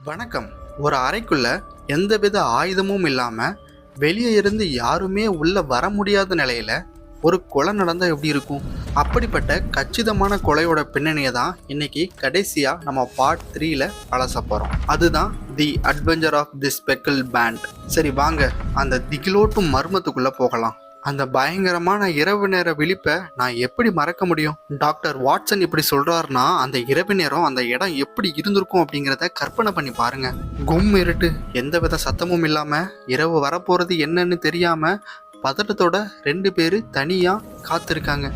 வணக்கம். ஒரு அறைக்குள்ள எந்தவித ஆயுதமும் இல்லாம வெளியே இருந்து யாருமே உள்ள வர முடியாத நிலையில ஒரு கொலை நடந்தா எப்படி இருக்கும்? அப்படிப்பட்ட கச்சிதமான கொலையோட பின்னணியை தான் இன்னைக்கு கடைசியா நம்ம பார்ட் 3ல அலச போறோம். அதுதான் தி adventure of the speckle pant. சரி வாங்க அந்த திகிலோட்டும் மர்மத்துக்குள்ள போகலாம். அந்த பயங்கரமான இரவு நேர விழிப்பை நான் எப்படி மறக்க முடியும்? டாக்டர் வாட்சன் இப்படி சொல்றாருன்னா அந்த இரவு நேரம் அந்த இடம் எப்படி இருந்திருக்கும் அப்படிங்கிறத கற்பனை பண்ணி பாருங்க. கும் இருட்டு, எந்தவித சத்தமும் இல்லாம இரவு வரப்போறது என்னன்னு தெரியாம பதட்டத்தோட 2 பேரு தனியா காத்திருக்காங்க.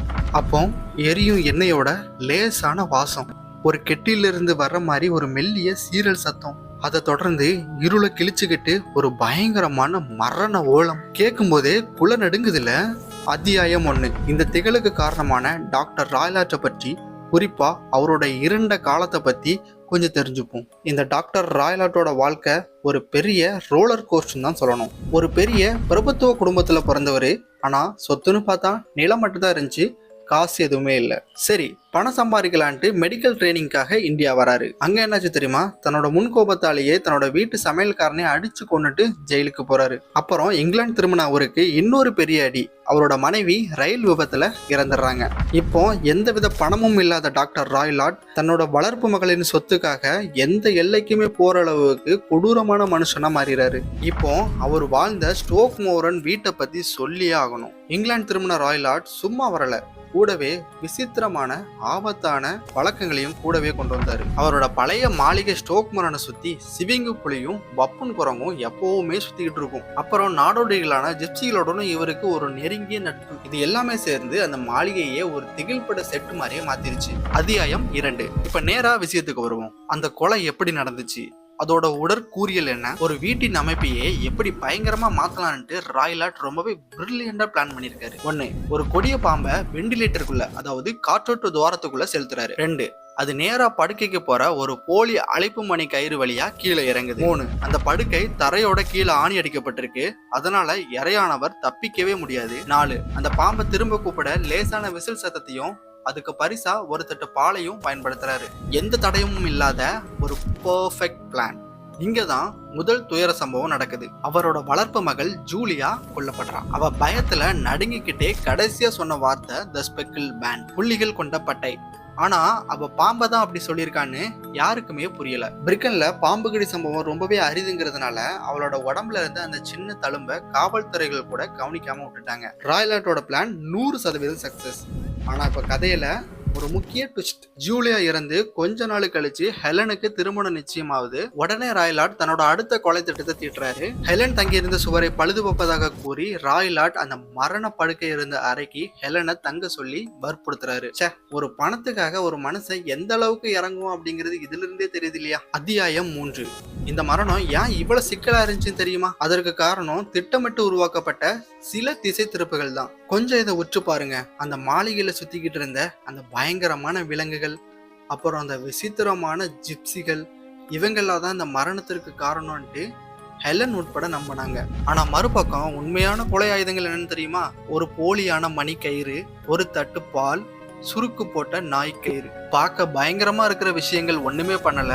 அப்போ எரியும் எண்ணெயோட லேசான வாசம், ஒரு கெட்டிலிருந்து வர்ற மாதிரி ஒரு மெல்லிய சீரல் சத்தம், அதை தொடர்ந்து இருளை கிழிச்சுக்கிட்டு ஒரு பயங்கரமான மரண ஓலம் கேட்கும் போதே குல நடுங்குதுல. அத்தியாயம் 1. இந்த திகழுக்கு காரணமான டாக்டர் ராய்லாட்டை பற்றி, குறிப்பா அவரோட இருண்ட காலத்தை பத்தி கொஞ்சம் தெரிஞ்சுப்போம். இந்த டாக்டர் ராய்லாட்டோட வாழ்க்கை ஒரு பெரிய ரோலர் கோஸ்ட்னு தான் சொல்லணும். ஒரு பெரிய பிரபுத்துவ குடும்பத்துல பிறந்தவர். ஆனா சொத்துன்னு பார்த்தா நிலம் மட்டும் தான் இருந்துச்சு, காசு எதுவுமே இல்லை. சரி, பணம் சம்பாதிக்கலான்ட்டு மெடிக்கல் ட்ரைனிங்காக இந்தியா வராரு. அங்க என்னாச்சு தெரியுமா? தன்னோட முன்கோபத்தாலேயே தன்னோட வீட்டு சமையல்காரனை அடிச்சு கொண்டுட்டு ஜெயிலுக்கு போறாரு. அப்புறம் இங்கிலாந்து திரும்பின அவருக்கு இன்னொரு பெரிய அடி. அவரோட மனைவி ரயில் விபத்துல இறந்துடுறாங்க. இப்போ எந்தவித பணமும் இல்லாத டாக்டர் ராய்லாட் தன்னோட வளர்ப்பு மகளின் சொத்துக்காக எந்த எல்லைக்குமே போற அளவுக்கு கொடூரமான மனுஷனா மாறிறாரு. இப்போ அவர் வாழ்ந்த ஸ்டோக் மோரன் வீட்டை பத்தி சொல்லியே ஆகணும். இங்கிலாந்து திரும்பின ராய்லாட் சும்மா வரல, கூடவே விசித்திரமான ஆபத்தான பழக்கங்களையும் கூடவே கொண்டு வந்தாரு. அவரோட பழைய மாளிகை ஸ்டோக் மரனை சுத்தி சிவிங்கு புலியும் வப்புன் குரங்கும் எப்பவுமே சுத்திக்கிட்டு இருக்கும். அப்புறம் நாடோடிகளான ஜிப்சிகளோடனும் இவருக்கு ஒரு நெருங்கிய நட்பு. இது எல்லாமே சேர்ந்து அந்த மாளிகையே ஒரு திகில்பட செட்டு மாதிரியே மாத்திருச்சு. அத்தியாயம் 2. இப்ப நேரா விஷயத்துக்கு வருவோம். அந்த கொலை எப்படி நடந்துச்சு, அதோட உடற்கூறியல் என்ன, ஒரு வீட்டின் அமைப்பையே எப்படி பயங்கரமா மாத்தலான்ட்டு ராய்லாட் ரொம்பவே பிரில்லியண்டா பிளான் பண்ணிருக்காரு. 1. ஒரு கொடிய பாம்பை வெண்டிலேட்டருக்குள்ள, அதாவது காற்றோட்டு துவாரத்துக்குள்ள செலுத்துறாரு. 2. அது நேரா படுக்கைக்கு போற ஒரு போலி அழைப்பு மணி கயிறு வழியா கீழே இறங்குது. 3. அந்த படுக்கை தரையோட கீழே ஆணி அடிக்கப்பட்டிருக்கு, அதனால இறையானவர் தப்பிக்கவே முடியாது. 4. அந்த பாம்பை திரும்ப கூப்பிட லேசான விசில் சத்தத்தையும் அதுக்கு பரிசா ஒரு தட்டு பாலையும் பயன்படுத்துறாரு. எந்த தடயமும் இல்லாத ஒரு பெர்ஃபெக்ட் பிளான். இங்கதான் முதல் துயர சம்பவம் நடக்குது. அவரோட வளர்ப்பு மகள் ஜூலியா கொல்லப்படுறான். அவ பயத்துல நடுங்கிக்கிட்டே கடைசியா சொன்ன வார்த்தை தி ஸ்பெக்கிள் பேண்ட், புள்ளிகள் கொண்ட பட்டை. ஆனா அவ பாம்பை தான் அப்படி சொல்லியிருக்கான்னு யாருக்குமே புரியல. பிரிட்டன்ல பாம்பு கடி சம்பவம் ரொம்பவே அரிதுங்கிறதுனால அவளோட உடம்புல இருந்து அந்த சின்ன தழும்ப காவல்துறைகள் கூட கவனிக்காம விட்டுட்டாங்க. ராய்லாட்டோட பிளான் 100% சக்சஸ். ஆனா இப்ப கதையில ஒரு முக்கிய ட்விஸ்ட். ஜூலியா இறந்து கொஞ்ச நாள் கழிச்சு ஹெலனுக்கு திருமணம் நிச்சயமாகுது. உடனே ராய்லாட் தன்னோட அடுத்த கொலை திட்டத்தை தீட்டுறாரு. ஹெலன் தங்கியிருந்த சுவரை பழுது பார்ப்பதாக கூறி ராய்லாட் அந்த மரண படுக்கை இருந்த அறைக்கு ஹெலனை தங்க சொல்லி வற்புறுத்துறாரு. ஒரு பணத்துக்காக ஒரு மனுஷன் எந்த அளவுக்கு இறங்கும் அப்படிங்கிறது இதுல இருந்தே தெரியுது இல்லையா? அத்தியாயம் 3. இந்த மரணம் ஏன் இவ்வளவு சிக்கலா இருந்துச்சுன்னு தெரியுமா? அதற்கு காரணம் திட்டமிட்டு உருவாக்கப்பட்ட சில திசை திருப்புகள் தான். கொஞ்சம் இதை உற்று பாருங்க. அந்த மாளிகையில சுத்திக்கிட்டு இருந்த அந்த பயங்கரமான விலங்குகள், அப்புறம் அந்த விசித்திரமான ஜிப்சிகள், இவங்கெல்லாம் தான் இந்த மரணத்திற்கு காரணம்ட்டு ஹெலன் உட்பட நம்பினாங்க. ஆனா மறுபக்கம் உண்மையான கொலை ஆயுதங்கள் என்னன்னு தெரியுமா? ஒரு போலியான மணி கயிறு, ஒரு தட்டு பால், சுருக்கு போட்ட நாய் கயிறு. பார்க்க பயங்கரமா இருக்கிற விஷயங்கள் ஒண்ணுமே பண்ணல.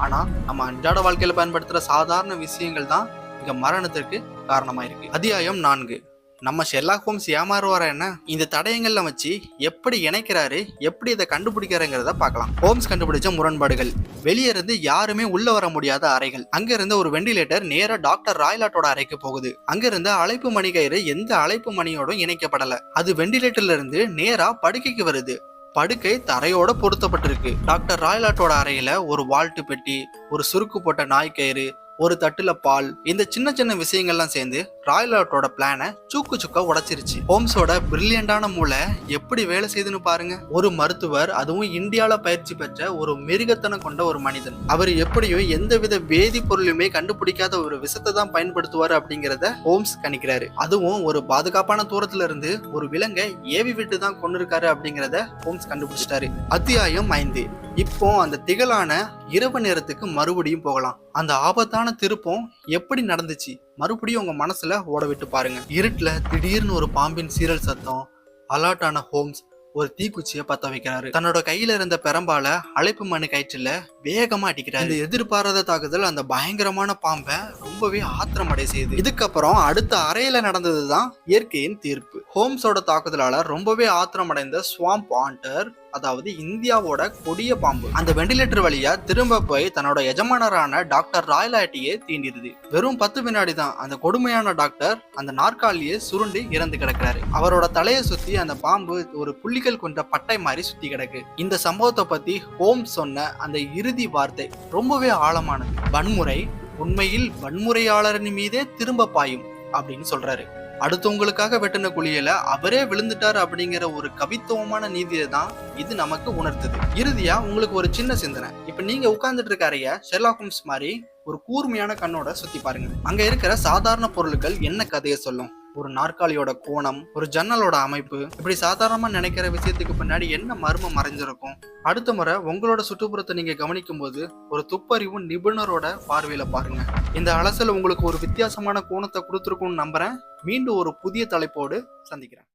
ஆனா நம்ம அன்றாட வாழ்க்கையில பயன்படுத்துற சாதாரண விஷயங்கள் தான் இங்க மரணத்திற்கு காரணமாயிருக்கு. அத்தியாயம் 4. நம்ம ஷெர்லாக் ஹோம்ஸ் ஏமாறுவாரா என்ன? இந்த தடயங்கள்ல வச்சு எப்படி இணைக்கிறாரு, எப்படி இதை கண்டுபிடிக்கிறாங்கிறத பார்க்கலாம். ஹோம்ஸ் கண்டுபிடிச்ச முரண்பாடுகள். வெளியே இருந்து யாருமே உள்ள வர முடியாத அறைகள். அங்க இருந்த ஒரு வெண்டிலேட்டர் நேரா டாக்டர் ராய்லாட்டோட அறைக்கு போகுது. அங்க இருந்த அழைப்பு மணி கயிறு எந்த அழைப்பு மணியோடும் இணைக்கப்படல. அது வெண்டிலேட்டர்ல இருந்து நேரா படுக்கைக்கு வருது. படுக்கை தரையோட பொருத்தப்பட்டிருக்கு. டாக்டர் ராய்லாட்டோட அறையில ஒரு வால்ட்டு பெட்டி, ஒரு சுருக்கு போட்ட நாய்க்கயிறு, ஒரு தட்டுல பால், இந்த சின்ன சின்ன விஷயங்கள்லாம் சேர்ந்து ராய்லாட்டோட பிளானை சூக்கு சுக்கா உடைச்சிருச்சு. ஹோம்ஸோட பிரில்லியண்டான மூளை எப்படி வேலை செய்யுதுன்னு பாருங்க. ஒரு மருத்துவர், அதுவும் இந்தியால பயிற்சி பெற்ற ஒரு மிருகத்தனம் கொண்ட ஒரு மனிதன். அவர் எப்படியோ எந்தவித வேதிப்பொருளுமே கண்டுபிடிக்காத ஒரு விஷத்தை தான் பயன்படுத்துவாரு அப்படிங்கிறத ஹோம்ஸ் கணிக்கிறாரு. அதுவும் ஒரு பாதுகாப்பான தூரத்துல இருந்து ஒரு விலங்கை ஏவி விட்டு தான் கொண்டிருக்காரு அப்படிங்கிறத ஹோம்ஸ் கண்டுபிடிச்சிட்டாரு. அத்தியாயம் 5. இப்போ அந்த திகழான இரவு நேரத்துக்கு மறுபடியும் போகலாம். அந்த ஆபத்தான திருப்பம் எப்படி நடந்துச்சு மறுபடியும் உங்க மனசுல ஓட விட்டு பாருங்க. இருட்டுல திடீர்னு ஒரு பாம்பின் சீரல் சத்தம். அலர்ட் ஆன ஹோம்ஸ் ஒரு தீக்குச்சியை பத்த வைக்கிறாரு. தன்னோட கையில இருந்த பெரம்பால அழைப்பு மணி கயிற்றுல வேகமா அடிக்கிறாரு. இந்த எதிர்பாராத தாக்குதல் அந்த பயங்கரமான பாம்பை ரொம்பவே ஆத்திரமடை செய்யுது. இதுக்கப்புறம் அடுத்த அறையில நடந்ததுதான் இயற்கையின் தீர்ப்பு. ஹோம்ஸோட தாக்குதலால ரொம்பவே ஆத்திரமடைந்த ஸ்வாம்ப் ஆண்டர், அதாவது இந்தியாவோட கொடிய பாம்பு, அந்த வெண்டிலேட்டர் வழியா திரும்ப போய் தன்னோட எஜமானரான டாக்டர் ராய்லாட்டியே தீண்டிருது. வெறும் 10 வினாடி தான் அந்த கொடுமையான டாக்டர் அந்த நாற்காலியே சுருண்டு இறந்து கிடக்கிறாரு. அவரோட தலையை சுத்தி அந்த பாம்பு ஒரு புள்ளிகள் கொண்ட பட்டை மாதிரி சுத்தி கிடக்கு. இந்த சம்பவத்தை பத்தி ஹோம்ஸ் சொன்ன அந்த இறுதி வார்த்தை ரொம்பவே ஆழமானது. வன்முறை உண்மையில் வன்முறையாளரின் மீதே திரும்ப பாயும் அப்படின்னு சொல்றாரு. அடுத்தவங்களுக்காக வெட்டின குழியில அவரே விழுந்துட்டாரு அப்படிங்கிற ஒரு கவித்துவமான நீதியை தான் இது நமக்கு உணர்த்துது. இறுதியா உங்களுக்கு ஒரு சின்ன சிந்தனை. இப்ப நீங்க உட்கார்ந்துட்டு இருக்க அறைய ஷெர்லாக் ஹோம்ஸ் மாதிரி ஒரு கூர்மையான கண்ணோட சுத்தி பாருங்க. அங்க இருக்கிற சாதாரண பொருட்கள் என்ன கதையை சொல்லும்? ஒரு நாற்காலியோட கோணம், ஒரு ஜன்னலோட அமைப்பு, இப்படி சாதாரணமா நினைக்கிற விஷயத்துக்கு பின்னாடி என்ன மர்மம் மறைஞ்சிருக்கும்? அடுத்த முறை உங்களோட சுற்றுப்புறத்தை நீங்க கவனிக்கும் போது ஒரு துப்பறிவு நிபுணரோட பார்வையில பாருங்க. இந்த அலசல் உங்களுக்கு ஒரு வித்தியாசமான கோணத்தை கொடுத்துருக்கும்னு நம்புறேன். மீண்டும் ஒரு புதிய தலைப்போடு சந்திக்கிறேன்.